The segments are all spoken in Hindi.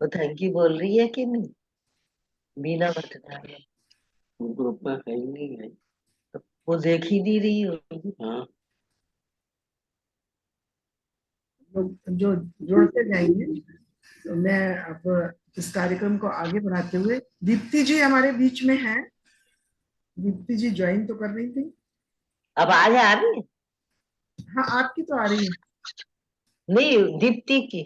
वो थैंक यू बोल रही है कि नहीं? बीना भट्टाचार्य ग्रुप में है ही नहीं है। वो देख ही नहीं रही होगी। हाँ, लोग जो जुड़ते जाएंगे। तो मैं अब इस कार्यक्रम को आगे बढ़ाते हुए, दीप्ति जी हमारे बीच में हैं। दीप्ति जी ज्वाइन तो कर रही थी। अब आज आ रही है? हाँ, आपकी तो आ रही है। नहीं, दीप्ति की।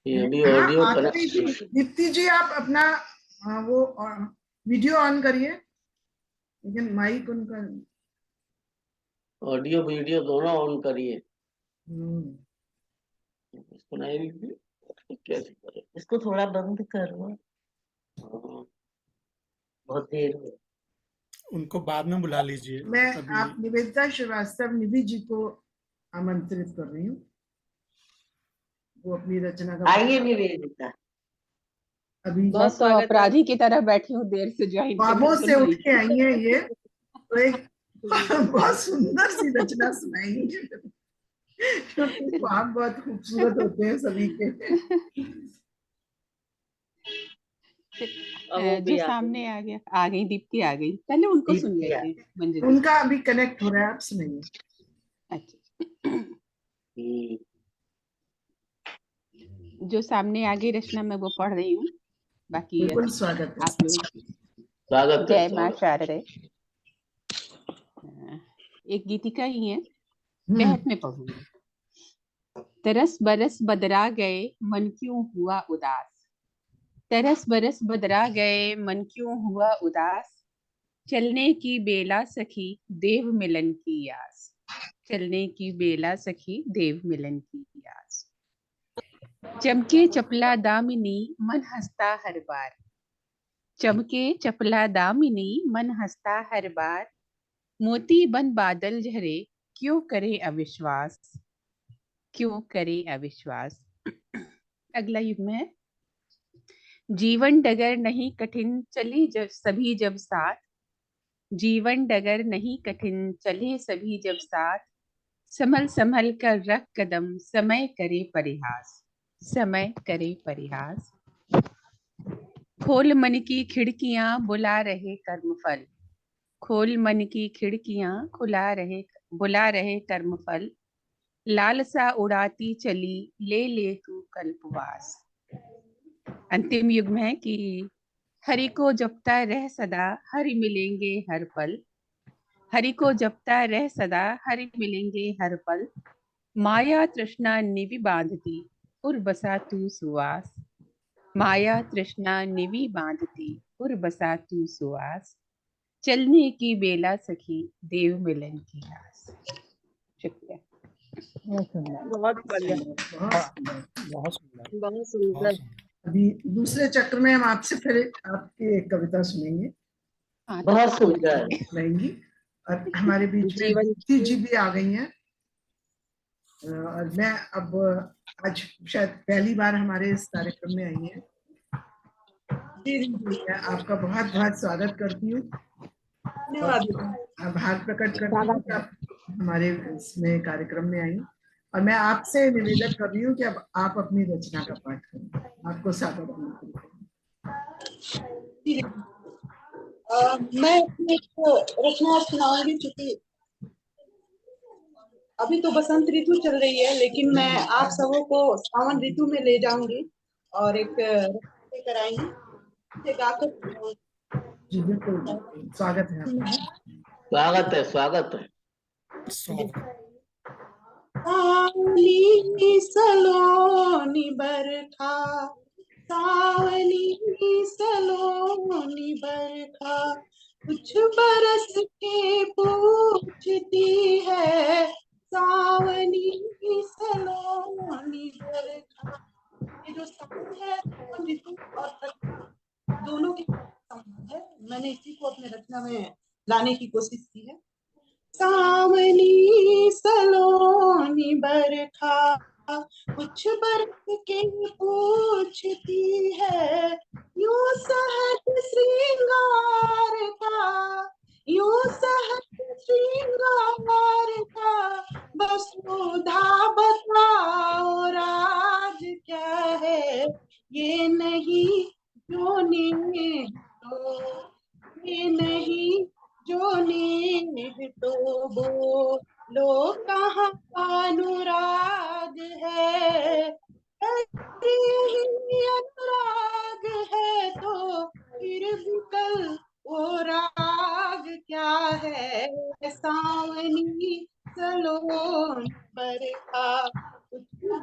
ये भी हाँ, ऑडियो आ तो रही थी। कनेक्ट, दीप्ति जी आप अपना वो वीडियो ऑन करिए, लेकिन माइक उनका। ऑडियो वीडियो दोनों ऑन करिए। हम्म, इसको नहीं कैसे करें? इसको थोड़ा बंद करो, हाँ, बहुत देर हो। उनको बाद में बुला लीजिए। मैं अभी आप निवेदिता श्रीवास्तव निधि जी को आमंत्रित कर रही हूँ। वो अपनी रचना का आइए निवेदिता। अभी मैं तो अपराधी की तरह बैठी हूँ, देर से ज्वाइन ख्वाबों से उठ के करने। आई है ये, तो एक बहुत सुंदर सी रचना सुनाएंगे, क्योंकि ख्वाब बहुत खूबसूरत होते हैं सभी के। जो सामने आ गई दीप्ति आ गई, पहले उनको सुन दीप्ति लेते हैं मंजू। उनका अभी कनेक्ट हो रहा है, आप सुनिए। अच्छा, हम्म, जो सामने आ गई रचना मैं वो पढ़ रही हूँ। बाकी बिल्कुल स्वागत है। आप लोग स्वागत है, जय माँ स्वागत। शारदे। एक गीतिका ही है, हम्म, कहत में पढ़ूंगी। तरस बरस बदरा गए, मन क्यों हुआ उदास। तरस बरस बदरा गए, मन क्यों हुआ उदास। चलने की बेला सखी, देव मिलन की आस। चलने की बेला सखी, देव मिलन की आस। चमके चपला दामिनी, मन हंसता हर बार। चमके चपला दामिनी, मन हंसता हर बार। मोती बन बादल झरे, क्यों करे अविश्वास। क्यों करे अविश्वास। अगला युग में है। जीवन डगर नहीं कठिन, चली जब सभी जब साथ। जीवन डगर नहीं कठिन, चले सभी जब साथ। संभल संभल कर रख कदम, समय करे परिहास। समय करे परिहास। खोल मन की खिड़कियां, बुला रहे कर्मफल। खोल मन की खिड़कियां, बुला रहे कर्मफल। लालसा उड़ाती चली, ले तू कल्पवास। अंतिम युग में है कि हरि को जपता रह सदा, हरि मिलेंगे हर पल। हरि को जपता रह सदा, हरि मिलेंगे हर पल। माया तृष्णा निवि बांधती, उर बसा तू सुवास। माया तृष्णा निवि बांधती, उर बसा तू सुवास। चलने की बेला सखी, देव मिलन की आस। शुक्रिया। बहुत बढ़िया, बहुत सुंदर। बहुत सुंदर, बहुत बहुत सुंदर। सुंदर। अभी दूसरे चक्र में हम आपसे फिर आपकी एक कविता सुनेंगे, हाँ, तब बहुत तक हम सुंदर। रहेंगी। और हमारे बीच में जीवन दीप्ति जी भी आ गई हैं। और मैं अब आज शायद पहली बार हमारे इस कार्यक्रम में आई हैं। मैं आपका बहुत बहुत स्वागत करती हूँ, धन्यवाद। आभार प्रकट करती हूँ कि आप हमारे इसमें कार्यक्रम में आई। और मैं आपसे निवेदन कर रही हूँ कि अब आप अपनी रचना का पाठ करें। आपको स्वागत है। मैं अपनी एक रचना सुनाऊंगी, क्योंकि अभी तो बसंत ऋतु चल रही है, लेकिन मैं आप सबों को सावन ऋतु में ले जाऊंगी और एक रचना लेकर आएंगी, इसे गाकर। जी बिल्कुल, स्वागत है आपका। स्वागत है, स्वागत है। स्वागत। सावली सलोनी बरखा, सावली सलोनी बरखा, कुछ बरस के पूछती है, सावनी सलोनी बरखा। ये जो सावन है, सावन ऋतु और बरखा दोनों के संबंध है। मैंने इसी को अपने रचना में लाने की कोशिश की है। सावनी सलोनी बरखा, कुछ बरस के पूछती है, यूं सहज श्रृंगार का, यूं सहज श्रृंगार का, वसुधा बताओ राज क्या है, ये नहीं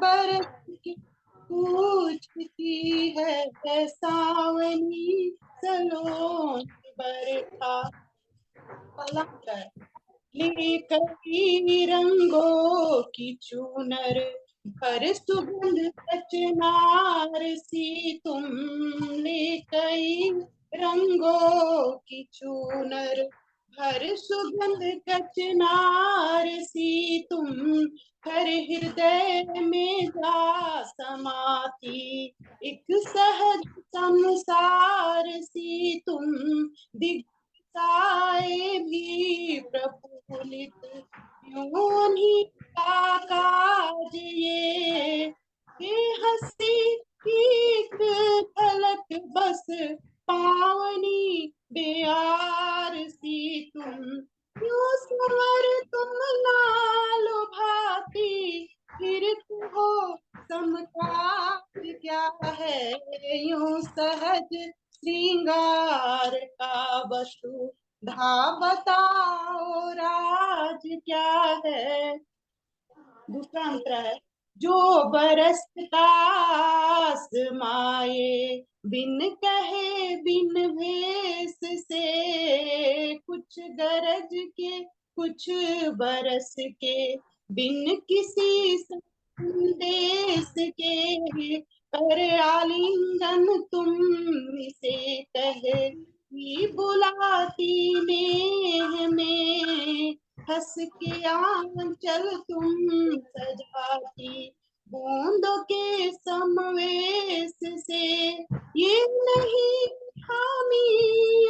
बरस के पूछती है सावनी सलोन बरखा। लेकर रंगों की चूनर भर सुगंध कचनार सी तुम, लेकर रंगों की चूनर भर सुगंध कचनार सी तुम, हर हृदय में जा समाती एक सहज संसार सी तुम, दिखाए भी प्रफुल्लित यूं ही का काज ये हंसी एक झलक बस पावनी बेयार सी तुम, यूं संवर तुम लालो भाती फिरत हो समकार क्या है, यूं सहज श्रृंगार का वशु धा बताओ राज क्या है। दूसरा अंतरा है, जो बरसता आसमाए बिन कहे बिन भेस से, कुछ गरज के कुछ बरस के बिन किसी संदेश के, पर आलिंगन तुम से कहे बुलाती नेह में, हंस के आंचल तुम सजाती बूंदों के समवेश से, ये नहीं हामी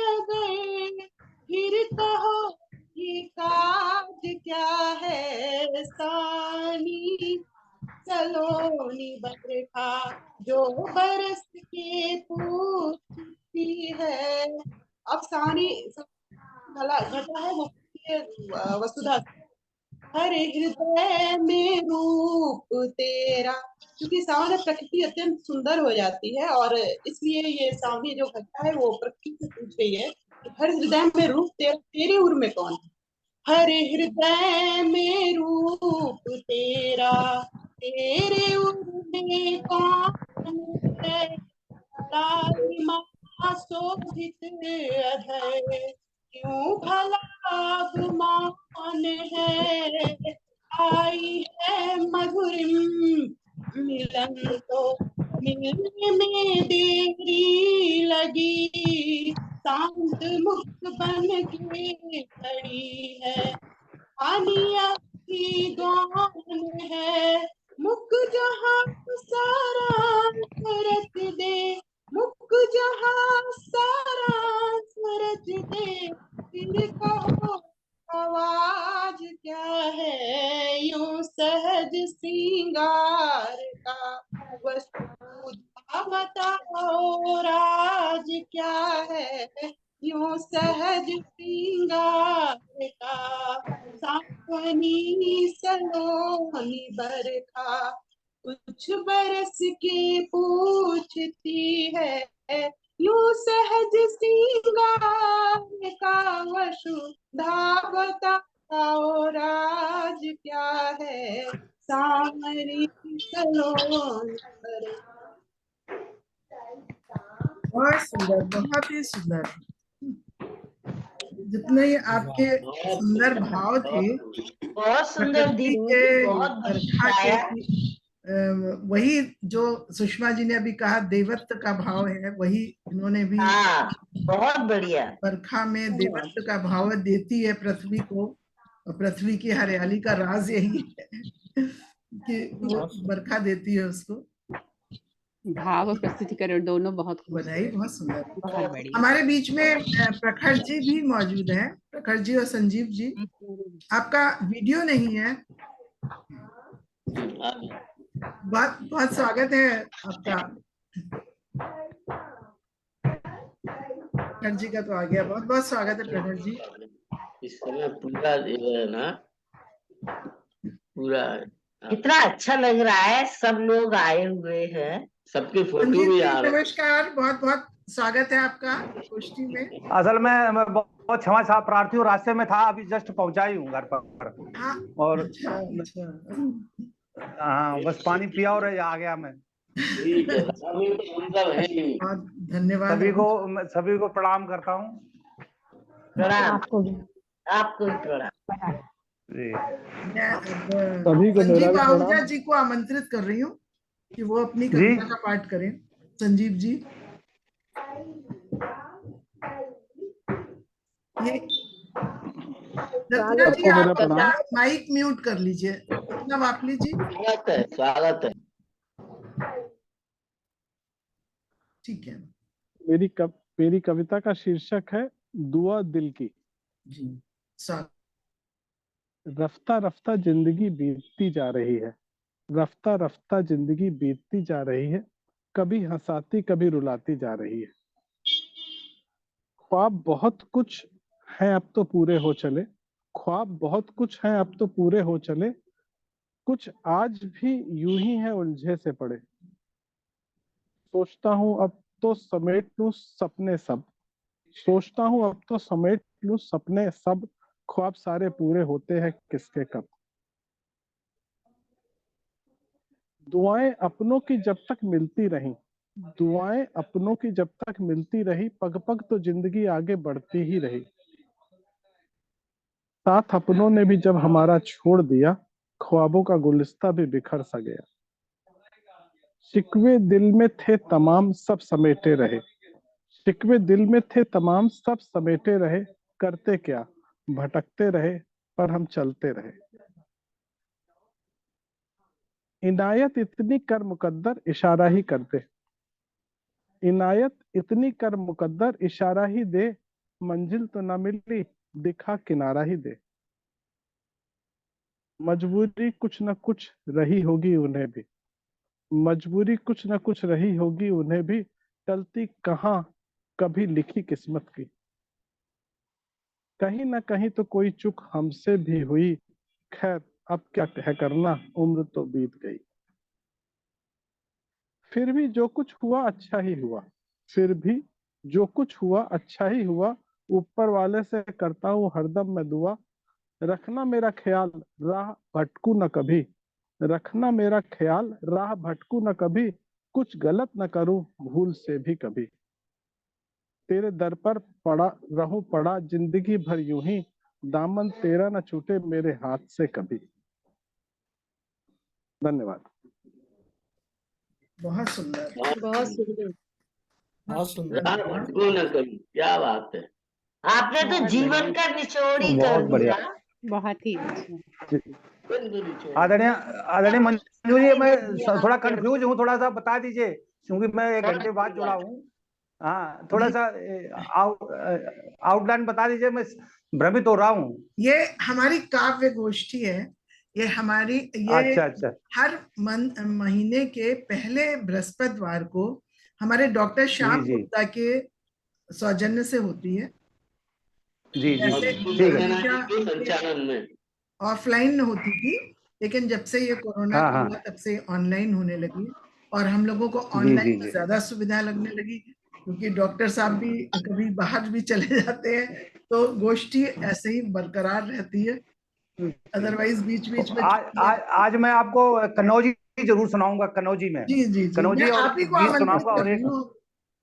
अगर फिर कहो ये काज क्या है, सानी सलोनी बरखा जो बरस के पूछती है। अब सानी घटा है वो वसुधा, हर हृदय में रूप तेरा, क्योंकि सावन प्रकृति अत्यंत सुंदर हो जाती है और इसलिए ये सावनी जो घटा है वो प्रकृति से पूछ रही है कि हर हृदय में रूप तेरा, तेरे उर में कौन है, हर हृदय में रूप तेरा तेरे उर में कौन है, लाल माँ शोभित अधर क्यों भला गुमान है, आई है मधुर मिलन तो मिलने में देरी लगी, शांत मुक्त बन के खड़ी है, आनिया की गौन है, मुख जहाँ सारा रच दे, मुख जहाँ सारा रच दे, फिर कहो आवाज क्या है, यूं सहज श्रृंगार का वस्तु बताओ राज क्या है, यूं सहज श्रृंगार का सावनी सलोनी बरखा, कुछ बरस के पूछती है यूं सहज श्रृंगार का वशु धावता आओ राज क्या है, सावनी सलोनी बरखा। बहुत सुंदर, बहुत ही सुंदर। जितने ही आपके सुंदर भाव थे बहुत सुंदर प्रकृति दीदी, के, बहुत बरखा बढ़िया के, वही जो सुषमा जी ने अभी कहा देवत्व का भाव है, वही इन्होंने भी हाँ, बहुत बढ़िया। बरखा में देवत्व का भाव देती है पृथ्वी को, और पृथ्वी की हरियाली का राज यही है कि वो बरखा देती है उसको। भाव और प्रस्तुतिकरण दोनों बहुत बधाई, बहुत सुंदर। बहुत बढ़िया। हमारे बीच में प्रखर जी भी मौजूद हैं, प्रखर जी और संजीव जी। आपका वीडियो नहीं है, बहुत बहुत स्वागत है आपका। प्रखर जी का तो आ गया, बहुत बहुत स्वागत है प्रखर जी। इस समय पूरा जो है ना, पूरा कितना अच्छा लग रहा है, सब लोग आए हुए हैं। सबके फोटो संजीव भी जी आ रहे हैं। नमस्कार, बहुत बहुत स्वागत है आपका गोष्ठी में। असल में मैं बहुत क्षमा चाह प्रार्थी हूँ, रास्ते में था, अभी जस्ट पहुंचा ही हूँ घर पर। हाँ, और अच्छा। हाँ बस पानी पिया और आ गया मैं। ठीक है, हमें तो मतलब है ही। बहुत धन्यवाद। सभी को प्रणाम करता हूँ। प्रणाम, आपको भी आपको भी प्रणाम। जी मैं अब सभी को मेरा संजीव भी आहूजा प्रणाम। जी को आमंत्रित कर रही हूँ कि वो अपनी जी। कविता का पाठ करें। संजीव जी, ये रत्ना जी सबको मेरा आप प्रणाम। अपना माइक म्यूट कर लीजिए। रत्ना वापली जी, स्वागत है, स्वागत है। ठीक है मेरी कविता का शीर्षक है दुआ दिल की। जी। स्वागत। रफ्ता रफ्ता जिंदगी बीतती जा रही है, रफ्ता रफ्ता जिंदगी बीतती जा रही है, कभी हंसाती कभी रुलाती जा रही है। ख्वाब बहुत कुछ हैं अब तो पूरे हो चले, ख्वाब बहुत कुछ हैं अब तो पूरे हो चले, कुछ आज भी यूं ही है उलझे से पड़े। सोचता हूँ अब तो समेट लूं सपने सब, सोचता हूँ अब तो समेट लूं सपने सब, ख्वाब सारे पूरे होते हैं किसके कब। दुआएं अपनों की जब तक मिलती रहीं, दुआएं अपनों की जब तक मिलती रही, पग पग तो जिंदगी आगे बढ़ती ही रही। साथ अपनों ने भी जब हमारा छोड़ दिया, ख्वाबों का गुलिस्ता भी बिखर सा गया। शिकवे दिल में थे तमाम सब समेटे रहे, शिकवे दिल में थे तमाम सब समेटे रहे, करते क्या भटकते रहे पर हम चलते रहे। इनायत इतनी कर मुकद्दर इशारा ही कर दे, इनायत इतनी कर मुकद्दर इशारा ही दे, मंजिल तो न मिली दिखा किनारा ही दे। मजबूरी कुछ न कुछ रही होगी उन्हें भी, मजबूरी कुछ न कुछ रही होगी उन्हें भी, चलती कहाँ कभी लिखी किस्मत की। कहीं ना कहीं तो कोई चूक हमसे भी हुई, खैर अब क्या है करना, उम्र तो बीत गई। फिर भी जो कुछ हुआ अच्छा ही हुआ, फिर भी जो कुछ हुआ अच्छा ही हुआ, ऊपर वाले से करता हूँ हरदम मैं दुआ, रखना मेरा ख्याल राह भटकू न कभी, रखना मेरा ख्याल राह भटकू न कभी, कुछ गलत न करूं भूल से भी कभी। तेरे दर पर पड़ा रहूं पड़ा जिंदगी भर यूं ही, दामन तेरा न छूटे मेरे हाथ से कभी। धन्यवाद। बहुत सुंदर। बहुत सुंदर। बहुत सुंदर। राह भटको न कभी, क्या बात है। आपने तो जीवन का निचोड़ ही कर बहुत बढ़िया। दिया। बहुत ही अच्छा। बिल्कुल छोड़। आदरणीय आदरणीय मंजू जी, मैं यहाँ थोड़ा पे कंफ्यूज हूँ, थोड़ा सा बता दीजिए क्योंकि मैं 1 बहुत घंटे बाद अच्छी जुड़ा बात। हूँ। हाँ थोड़ा सा आउटलाइन बता दीजिए, मैं भ्रमित हो रहा हूँ। ये हमारी काव्य गोष्ठी है। ये हमारी अच्छा अच्छा। हर महीने के पहले बृहस्पतिवार को हमारे डॉक्टर श्याम जी गुप्ता के सौजन्य से होती है। जी जी वैसे ठीक है। हमेशा के संचालन में ऑफलाइन होती थी, लेकिन जब से ये कोरोना हाँ हाँ। हुआ तब से ऑनलाइन होने लगी और हम लोगों को जी ऑनलाइन जी में जी। ज्यादा सुविधा लगने लगी, क्योंकि डॉक्टर साहब भी कभी बाहर भी चले जाते हैं, तो गोष्ठी ऐसे ही बरकरार रहती है। अदरवाइज बीच तो बीच में आज मैं आपको कन्नौजी जरूर सुनाऊंगा, कन्नौजी में। जी जी जी, मैं कन्नौजी और आप ही को गीत आमंत्रित सुनाऊंगा कर और रही एक हूँ।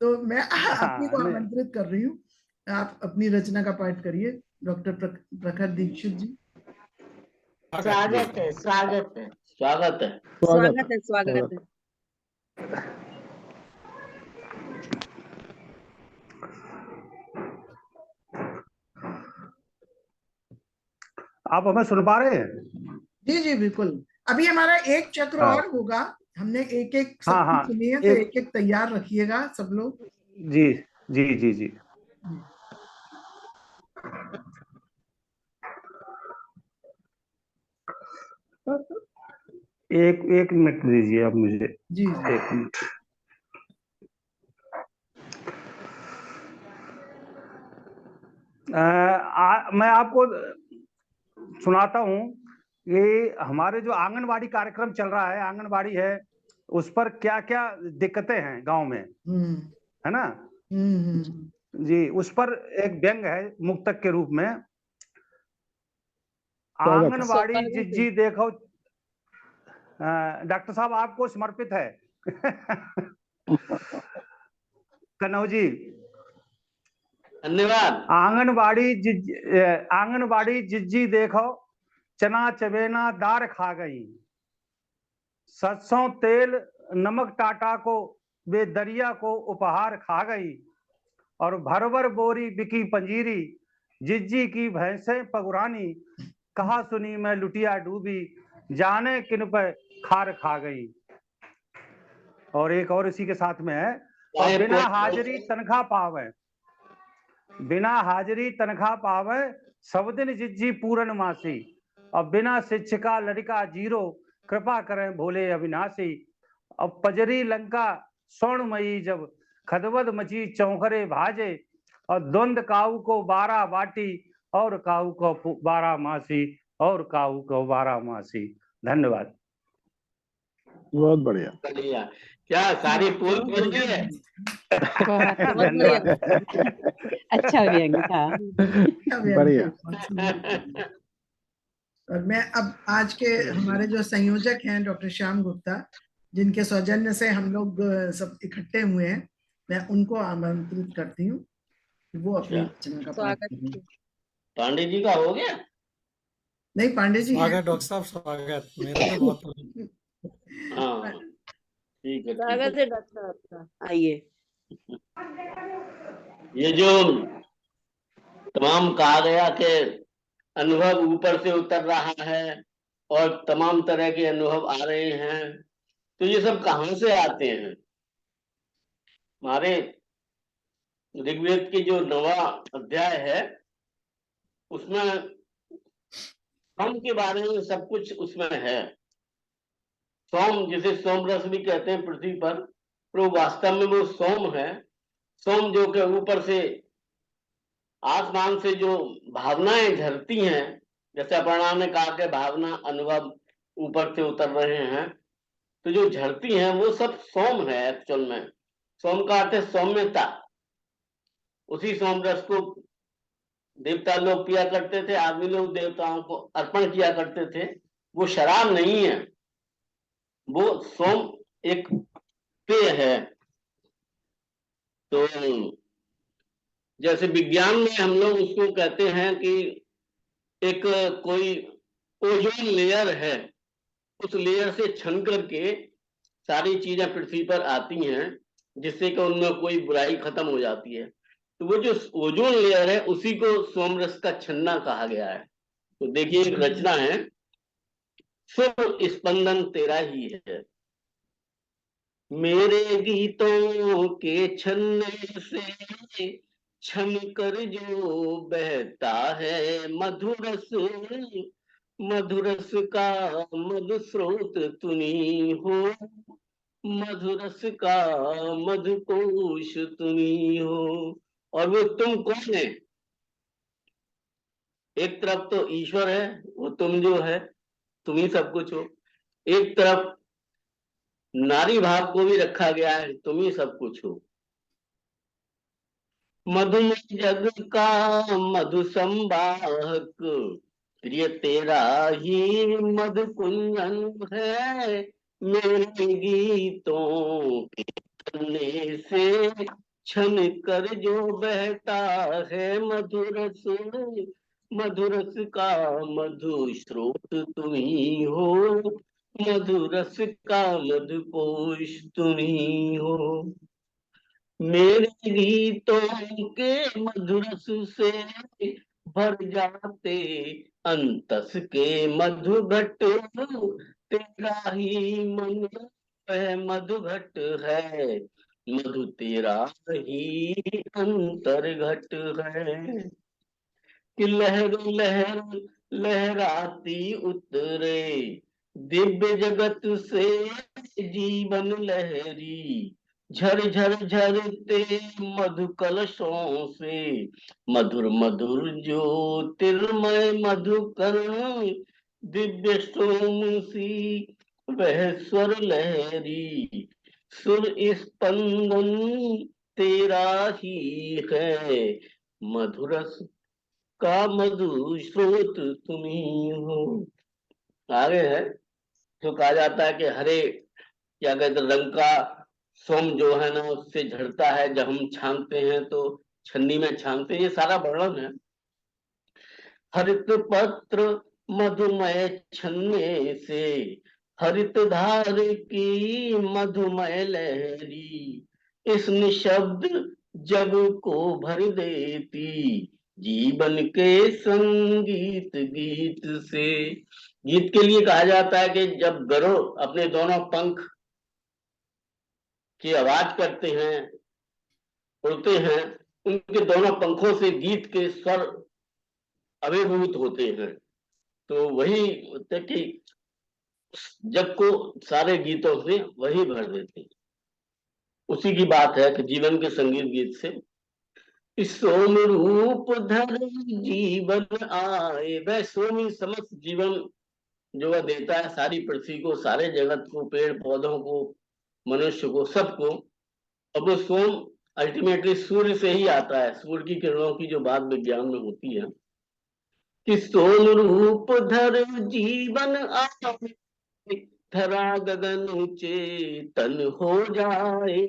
तो मैं आप ही हाँ को नहीं, आमंत्रित कर रही हूँ। आप अपनी रचना का पाठ करिए डॉक्टर प्रखर दीक्षित जी। स्वागत है, स्वागत है। स्वागत है। स्वागत है। स्वागत है। आप हमें सुन पा रहे हैं? जी जी बिल्कुल। अभी हमारा एक चक्र हाँ और होगा। हमने एक एक हाँ सबकी हाँ। सुनी है, तो एक एक तैयार रखिएगा सब लोग। जी जी जी जी। एक मिनट दीजिए आप मुझे। जी जी 1 मिनट। मैं आपको सुनाता हूँ। ये हमारे जो आंगनबाड़ी कार्यक्रम चल रहा है, आंगनबाड़ी है, उस पर क्या क्या दिक्कतें हैं गांव में, हम्म है ना? जी, उस पर एक व्यंग है मुक्तक के रूप में। स्वागत है। आंगनबाड़ी जिज्जी देखो, डॉक्टर साहब आपको समर्पित है। कन्नौज जी, धन्यवाद। आंगनबाड़ी जिज्जी देखो, चना चबेना दार खा गई, सरसों तेल नमक टाटा को वे दरिया को उपहार खा गई, और भर भर बोरी बिकी पंजीरी, जिज्जी की भैंसें पगुरानी, कहा सुनी मैं लुटिया डूबी, जाने किन पे खार खा गई। और एक और इसी के साथ में है, और बिना हाजिरी तनख्वाह पावे, बिना हाजिरी तनख्वाह पावे, सब दिन जिज्जी पूरन मासी, और बिना शिक्षिका लड़का जीरो, कृपा करें भोले अविनाशी। अब पजरी लंका स्वर्णमयी जब, खदबद मची चौंकरे भाजे, और द्वंद काऊ को 12 बाटी, और काऊ को 12 मासी, और काऊ को 12 मासी। धन्यवाद। बहुत बढ़िया। बढ़िया, क्या सारी पूरी पढ़ गई है? धन्यवाद। अच्छा व्यंग था। बढ़िया। और मैं अब आज के हमारे जो संयोजक हैं डॉक्टर श्याम गुप्ता, जिनके सौजन्य से हम लोग सब इकट्ठे हुए हैं, मैं उनको आमंत्रित करती हूँ कि वो अपनी रचना का पाठ करें। पांडे जी का हो गया? नहीं, पांडे जी हैं। स्वागत डॉक्टर साहब, स्वागत। मेरा तो बहुत हाँ ठीक है, स्वागत है डॉक्टर आपका, आइए। ये जो तमाम कहा गया कि अनुभव ऊपर से उतर रहा है और तमाम तरह के अनुभव आ रहे हैं, तो ये सब कहाँ से आते हैं? हमारे ऋग्वेद की जो 9वां अध्याय है उसमें सोम के बारे में सब कुछ उसमें है। सोम, जिसे सोम रस भी कहते हैं पृथ्वी पर, तो वास्तव में वो सोम है। सोम जो कि ऊपर से आसमान से जो भावनाएं झरती हैं, जैसे अपर्णा ने कहा कि भावना अनुभव ऊपर से उतर रहे हैं, तो जो झरती हैं वो सब सोम है। एक्चुअल में सोम का अर्थ है सौम्यता। उसी सोम रस को देवता लोग पिया करते थे, आदमी लोग देवताओं को अर्पण किया करते थे। वो शराब नहीं है, वो सोम एक पेय है। तो जैसे विज्ञान में हम लोग उसको कहते हैं कि एक कोई ओजोन लेयर है, उस लेयर से छन करके सारी चीजें पृथ्वी पर आती हैं, जिससे कि उनमें कोई बुराई खत्म हो जाती है। तो वो जो ओजोन लेयर है उसी को सोमरस का छन्ना कहा गया है। तो देखिए एक रचना है, सुर स्पंदन तेरा ही है, मेरे गीतों के छन्ने से छन कर जो बहता है मधुरस, मधुरस का मधु स्रोत तुनी हो, मधुरस का मधुकोश तुनी हो। और वो तुम कौन है? एक तरफ तो ईश्वर है, वो तुम जो है तुम ही सब कुछ हो। एक तरफ नारी भाव को भी रखा गया है, तुम ही सब कुछ हो। मधुमय जग का मधु संवाहक, प्रिय तेरा ही मधु कुंजन है, मेरे गीतों के छन्ने से छन कर जो बहता है मधुरस, मधुरस का मधु स्रोत तुम ही हो, मधुरस का मधुकोश तुम ही हो। मेरे गीतों के मधुरस से भर जाते अंतस के मधुघट, तेरा ही मन वह मधुघट है, मधु तेरा ही अंतर्घट है। कि लहर लहर लहराती उतरे दिव्य जगत से जीवन लहरी, झर झर झरते मधु कलशों से, मधुर मधुर ज्योतिर्मय मधुकर, दिव्य सोम सी वह स्वर लहरी, सुर स्पंदन तेरा ही है, मधुरस का मधु स्रोत तुम्ही हो। आगे है, तो कहा जाता है कि हरे क्या कहते हैं, रंग का सोम जो है ना उससे झड़ता है, जब हम छानते हैं तो छन्नी में छानते हैं, ये सारा वर्णन है। हरित पत्र मधुमय छन्ने से, हरित धार की मधुमय लहरी, इस निशब्द जग को भर देती, जीवन के संगीत गीत से। गीत के लिए कहा जाता है कि जब गरुड़ अपने दोनों पंख की आवाज करते हैं, उड़ते हैं, उनके दोनों पंखों से गीत के स्वर अभिभूत होते हैं। तो वही होता है कि जग को सारे गीतों से वही भर देते हैं। उसी की बात है कि जीवन के संगीत गीत से, सोम रूप धर जीवन आए, वह सोमी समस्त जीवन जो वह देता है सारी पृथ्वी को, सारे जगत को, पेड़ पौधों को, मनुष्य को, सबको। अब वो सोम अल्टीमेटली सूर्य से ही आता है, सूर्य की किरणों की जो बात विज्ञान में होती है कि सोम रूप धर जीवन आए, धरा गगन चेतन हो जाए,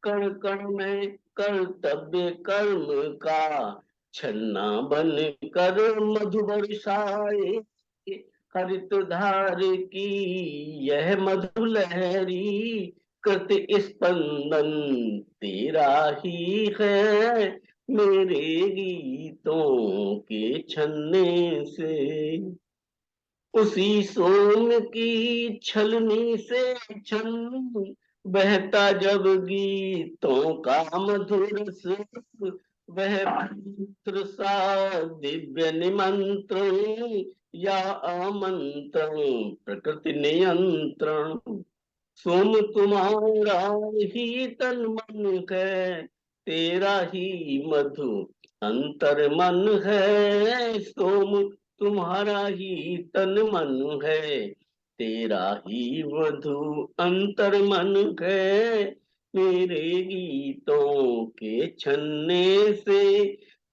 कण कण में कर्तव्य कर्म का छन्ना बन कर मधु बरसाए, हरित धार की यह मधु लहरी, कृत स्पंदन तेरा ही है, मेरे गीतों के छन्ने से। उसी सोम की छलनी से छन बहता जब गीतों का मधुर रस, वह मंत्र सा दिव्य निमंत्रण या आमंत्रण प्रकृति नियंत्रण। सोम तुम्हारा ही तन मन है, तेरा ही मधु अंतर मन है, सोम तुम्हारा ही तन मन है, तेरा ही मधु अंतर मन है, मेरे गीतों के छन्ने से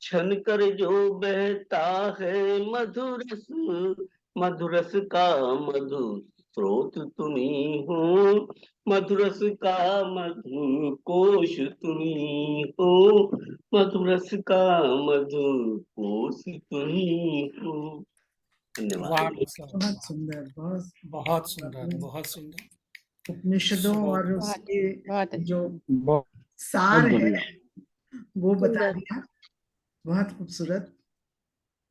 छन कर जो बहता है मधुरस, मधुरस का मधु स्रोत तुम्ही हो, मधुरस का मधु कोश तुम्ही हो, मधुरस का मधु कोश तुम्ही हो। धन्यवाद। वाह सर, बहुत सुंदर, बहुत बहुत सुंदर, बहुत सुंदर। उपनिषदों और बहुत उसके बहुत अच्छा। जो बहुत सार है बढ़िया। वो बता सुंदर। दिया, बहुत खूबसूरत।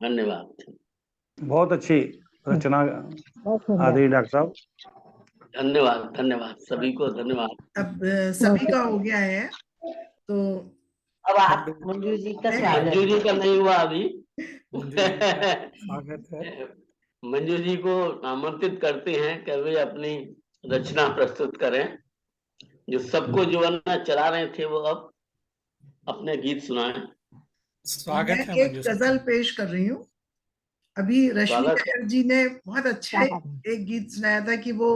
धन्यवाद। बहुत अच्छी रचना बहुत सुंदर। आदि डॉक्टर साहब। धन्यवाद, धन्यवाद सभी को, धन्यवाद। अब सभी का हो गया है, तो अब आप मंजू जी का स्वागत मंजू जी का नहीं हुआ अभी। मंजू जी का स्वागत है। मंजू जी को आमंत्रित करते हैं कि वे अपनी रचना प्रस्तुत करें, जो सबको जो है ना चला रहे थे वो अब अपने गीत सुनाएं। स्वागत मैं है एक मंजू गजल पेश कर रही हूँ। अभी रश्मि स्वागत है। नायर जी ने बहुत अच्छा एक गीत सुनाया था कि वो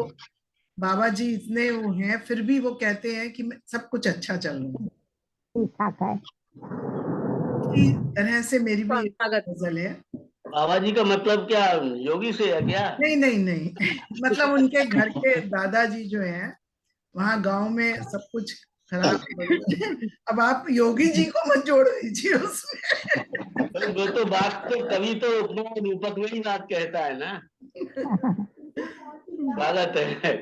बाबा जी इतने वो हैं फिर भी वो कहते हैं कि सब कुछ अच्छा चल रहा है। इसी तरह से मेरी भी एक गजल है। बाबा जी का मतलब क्या, योगी से है क्या? नहीं नहीं नहीं मतलब उनके घर के दादाजी जो हैं वहाँ गांव में सब कुछ खराब। अब आप योगी जी को मत जोड़ दीजिए उसमें। वो तो बात तो कभी तो अपना रूपक में ही बात कहता है ना। स्वागत है।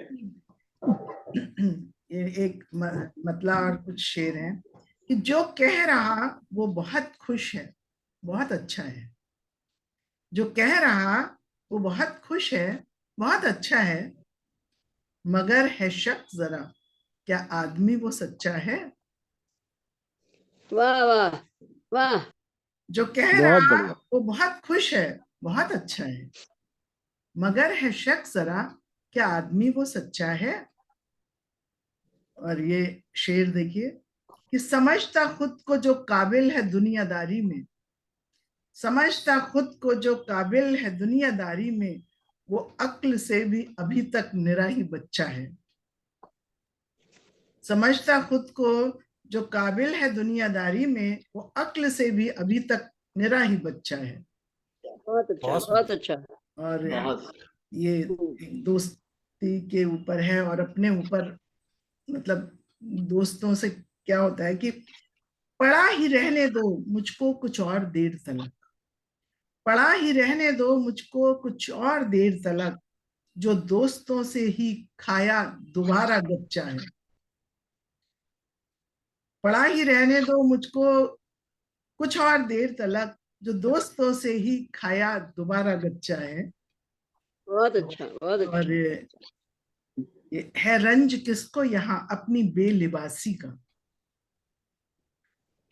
ये एक मतलब और कुछ शेर हैं कि जो कह रहा वो बहुत खुश है, बहुत अच्छा है। जो कह रहा वो बहुत खुश है, बहुत अच्छा है, मगर है शक जरा, क्या आदमी वो सच्चा है। वाह वाह वाह। जो कह बहुत रहा बढ़िया। वो बहुत खुश है, बहुत अच्छा है, मगर है शक जरा, क्या आदमी वो सच्चा है। और ये शेर देखिए कि समझता खुद को जो काबिल है दुनियादारी में, समझता खुद को जो काबिल है दुनियादारी में, वो अक्ल से भी अभी तक निरा ही बच्चा है। समझता खुद को जो काबिल है दुनियादारी में, वो अक्ल से भी अभी तक निरा ही बच्चा है। बहुत अच्छा, बहुत अच्छा। और बहुत ये एक दोस्त व्यक्ति के ऊपर है और अपने ऊपर, मतलब दोस्तों से क्या होता है कि पड़ा ही रहने दो मुझको कुछ और देर तलक, पड़ा ही रहने दो मुझको कुछ और देर तलक, जो दोस्तों से ही खाया दोबारा गच्चा है। पड़ा ही रहने दो मुझको कुछ और देर तलक, जो दोस्तों से ही खाया दोबारा गच्चा है। बहुत अच्छा, बहुत और अच्छा। ये है रंज किसको यहाँ अपनी बेलिबासी का,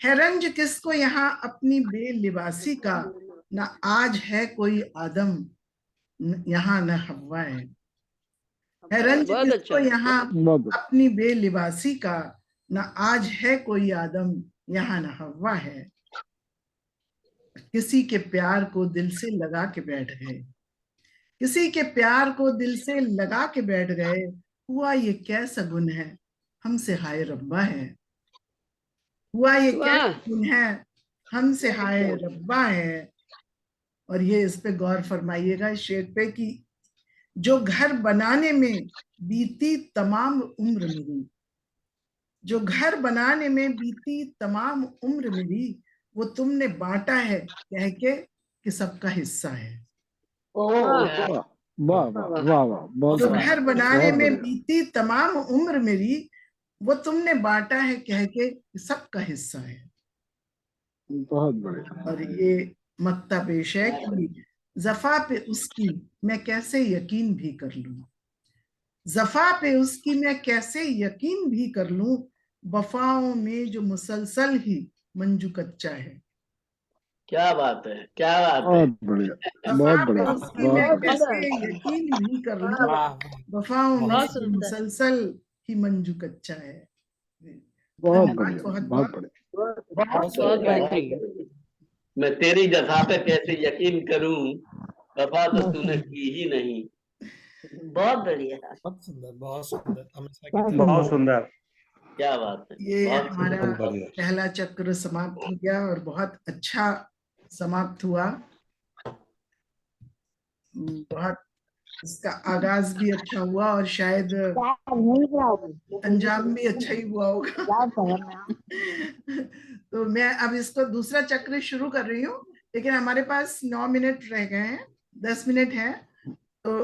है रंज किसको यहाँ अपनी बेलिबासी का, ना आज है कोई आदम यहाँ न हवा है रंज बहुत किसको अच्छा। यहाँ अपनी बेलिबासी का, ना आज है कोई आदम यहाँ न हवा है। किसी के प्यार को दिल से लगा के बैठ गए, किसी के प्यार को दिल से लगा के बैठ गए, हुआ ये कैसा गुन है हमसे हाय रब्बा है, हुआ ये कैसा गुन है हमसे हाय रब्बा है। और ये इस पे गौर फरमाइएगा इस शेर पे कि जो घर बनाने में बीती तमाम उम्र मेरी, जो घर बनाने में बीती तमाम उम्र मेरी, वो तुमने बांटा है कह के कि सबका हिस्सा है। वाह वाह वाह वाह, जो घर बनाने में बीती तमाम उम्र मेरी, वो तुमने बांटा है कह के कि सबका हिस्सा है। बहुत बढ़िया। और ये मक्ता पेश है कि जफा पे उसकी मैं कैसे यकीन भी कर लूं, जफा पे उसकी मैं कैसे यकीन भी कर लूं, वफाओं में जो मुसलसल ही मंजू कच्चा है। क्या बात है, क्या बात है। बहुत बढ़िया, बहुत वफा पे बढ़िया, उसकी मैं बहुत बढ़िया। कैसे यकीन भी कर लूं, वाह वफाओं में बहुत जो सुंदर। मुसलसल ही मंजू कच्चा है। बहुत धन्यवाद बढ़िया, बहुत बहुत बहुत। बढ़िया। बहुत बहुत बेहतरीन। मैं तेरी जफा पे कैसे यकीन करूं, वफा तो तूने की ही नहीं। बहुत बढ़िया। बहुत सुंदर, बहुत सुंदर, हमेशा की तरह। बहुत सुंदर। क्या बात है, ये बहुत हमारा बहुत बढ़िया। पहला चक्र समाप्त हो गया और बहुत अच्छा समाप्त हुआ। बहुत इसका आगाज भी अच्छा हुआ और शायद अंजाम भी अच्छा ही हुआ होगा। तो मैं अब इसको दूसरा चक्र शुरू कर रही हूँ, लेकिन हमारे पास 9 मिनट रह गए हैं, 10 मिनट है, तो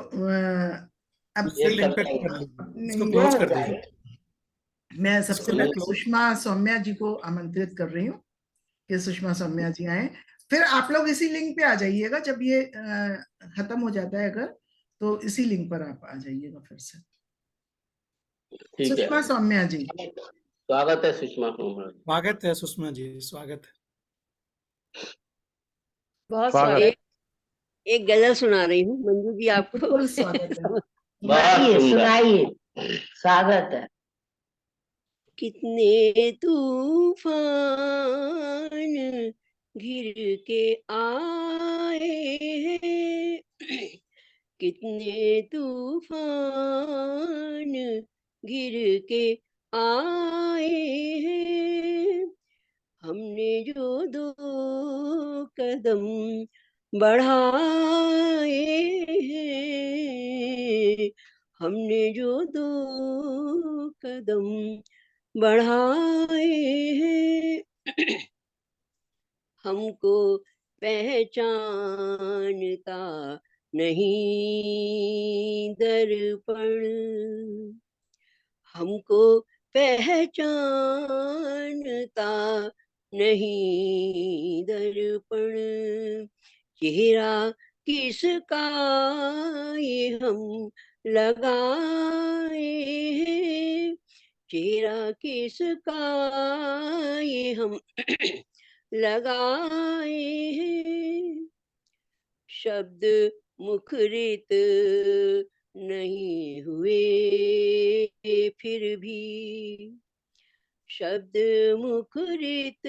अब इसको लिंक पे कर लीजिए, इसको नहीं, क्लोज कर दीजिए। मैं सबसे इसको पहले क्लोज। सुषमा सौम्या जी को आमंत्रित कर रही हूँ कि सुषमा सौम्या जी आए, फिर आप लोग इसी लिंक पे आ जाइएगा जब ये खत्म हो जाता है, अगर तो इसी लिंक पर आप आ जाइएगा फिर से। ठीक है। सुषमा सौम्या जी, स्वागत है सुषमा कुमार। स्वागत है सुषमा जी, स्वागत है। बहुत स्वागत। स्वागत। एक गजल सुना रही हूँ मंजू जी आपको। बिल्कुल स्वागत है। सुनाइए सुनाइए, स्वागत है। कितने तूफान घिर के आए हैं, कितने तूफान घिर के आए हैं, हमने जो दो कदम बढ़ाए हैं, हमने जो दो कदम बढ़ाए हैं, हमको पहचानता नहीं दर्पण, हमको पहचानता नहीं दर्पण, चेहरा किसका ये हम लगाए हैं, चेहरा किसका ये हम लगाए हैं, शब्द मुखरित नहीं हुए फिर भी, शब्द मुखरित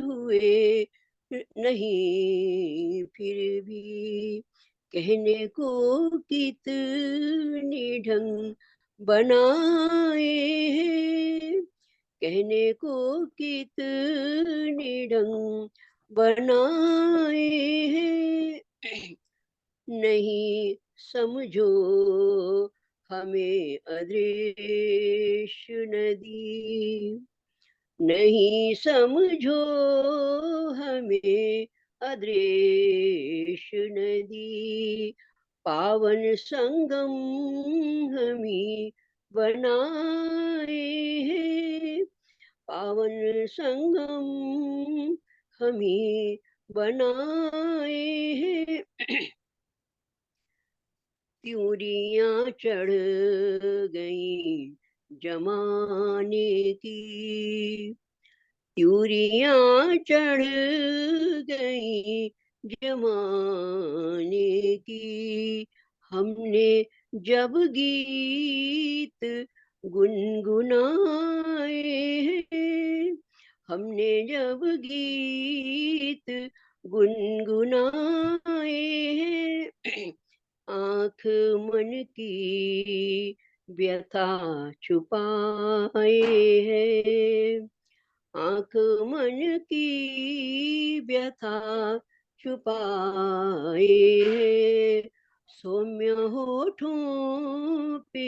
हुए नहीं फिर भी, कहने को कितने ढंग बनाए हैं, कहने को कितने ढंग बनाए हैं, नहीं समझो हमें अदृश्य नदी। नहीं समझो हमें अदृश्य नदी, पावन संगम हमें बनाए हैं, पावन संगम हमें बनाए हैं। त्यूरियां चढ़ गई जमाने की, त्यूरियां चढ़ गई जमाने की। हमने जब गीत गुनगुनाए हैं, हमने जब गीत गुनगुनाए हैं, आँख मन की व्यथा छुपाए हैं, आँख मन की व्यथा छुपाए हैं। सौम्य होठों पे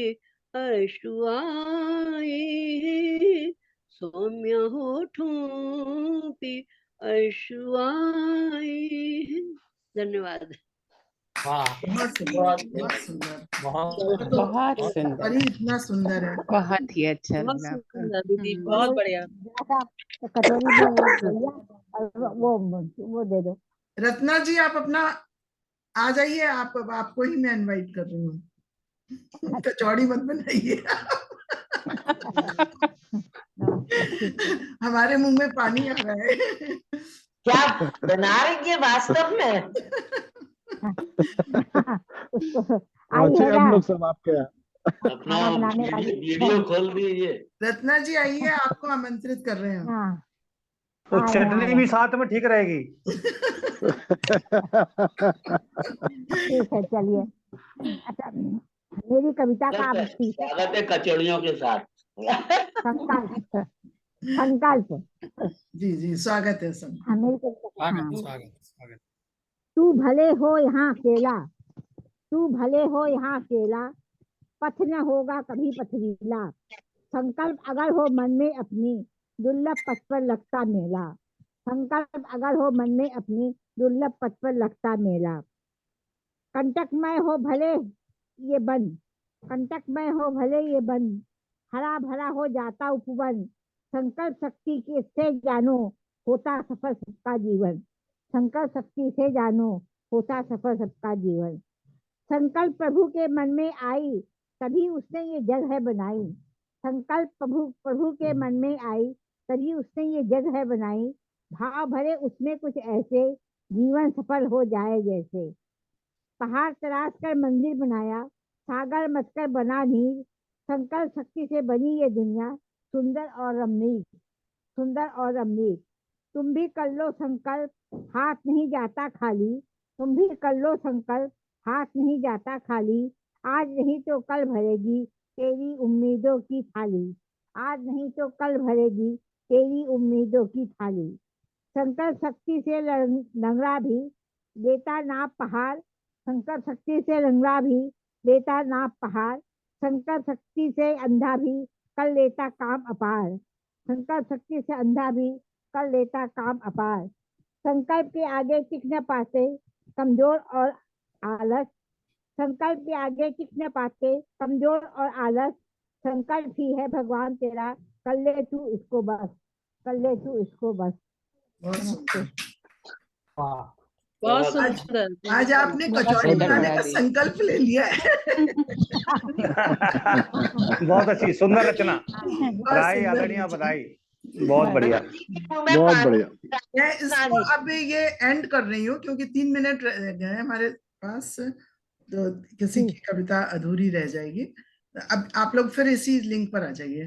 अश्रु आए हैं, सौम्य होठों पे अश्रु आए हैं। धन्यवाद। वाह, बहुत सुंदर, बहुत बहुत सुंदर। बहुत तो बहुत सुंदर, और ही इतना सुंदर है। बहुत ही अच्छा बहुत लगा आपका। सुंदर दीदी, हम्म। बहुत बढ़िया। कटोरी में वो भैया और वो दे दो। रत्ना जी आप अपना आ जाइए, आप अब आपको ही मैं इनवाइट कर रही हूँ। कचौड़ी मत बनाइए। हमारे मुंह में पानी आ रहा है। क्या बना रही है वास्तव में? उसको आई पहुंचे है हम ना लोग सब आपके यहाँ। अपना खाना बनाने वाली वीडियो खोल दीजिए। रत्ना जी आइए, आपको आमंत्रित कर रहे हैं। हाँ तो आ रहे हैं, आ चटनी रहे भी हैं। साथ में ठीक रहेगी। ठीक है चलिए। अच्छा मेरी कविता का आवृत्ति स्वागत है कचौड़ियों के साथ। संकल्प, संकल्प। जी जी स्वागत है सब। हाँ मेरी कविता, स्वागत हाँ। स्वागत स्वागत। तू भले हो यहाँ अकेला, तू भले हो यहाँ अकेला, पथ न होगा कभी पथरीला। संकल्प अगर हो मन में अपनी, दुर्लभ पथ पर लगता मेला। संकल्प अगर हो मन में अपनी, दुर्लभ पथ पर लगता मेला। कंटकमय हो भले ये बन, कंटकमय हो भले ये बन, हरा भरा हो जाता उपवन। संकल्प शक्ति के से जानो, होता सफल सबका जीवन। संकल्प शक्ति से जानो, होता सफल सबका जीवन। संकल्प प्रभु के मन में आई, तभी उसने ये जगह बनाई। संकल्प प्रभु के मन में आई, तभी उसने ये जगह बनाई। भाव भरे उसमें कुछ ऐसे, जीवन सफल हो जाए जैसे। पहाड़ तराश कर मंदिर बनाया, सागर मचकर बना नीर। संकल्प शक्ति से बनी ये दुनिया, सुंदर और रमणीक, सुंदर और रमणीक। तुम भी कर लो संकल्प, हाथ नहीं जाता खाली। तुम भी कर लो संकल्प, हाथ नहीं जाता खाली। आज नहीं तो कल भरेगी तेरी उम्मीदों की थाली। आज नहीं तो कल भरेगी तेरी उम्मीदों की थाली। संकल्प शक्ति से लंगड़ा भी लेता नाप पहाड़। संकल्प शक्ति से लंगड़ा भी लेता नाप पहाड़। संकल्प शक्ति से अंधा भी कर लेता काम अपार। संकल्प शक्ति से अंधा भी कर लेता काम अपार। संकल्प के आगे टिक न पाते कमजोर और आलस। संकल्प के आगे टिक न पाते कमजोर और आलस। संकल्प ही है भगवान तेरा, कर ले तू इसको बस, कर ले तू इसको बस। बहुत सुंदर। वाह, बहुत बहुत सुंदर। आज आपने बहुत कचौड़ी सुंदर बनाने बना का दी। संकल्प ले लिया है। बहुत अच्छी सुंदर रचना। बहुत बधाई सुंदर आदरणीय, रचना। बधाई। बहुत बढ़िया। बहुत बढ़िया। मैं इसको अब ये एंड कर रही हूँ क्योंकि 3 मिनट रह गए हैं हमारे पास, तो किसी की कविता अधूरी रह जाएगी। अब आप लोग फिर इसी लिंक पर आ जाइए।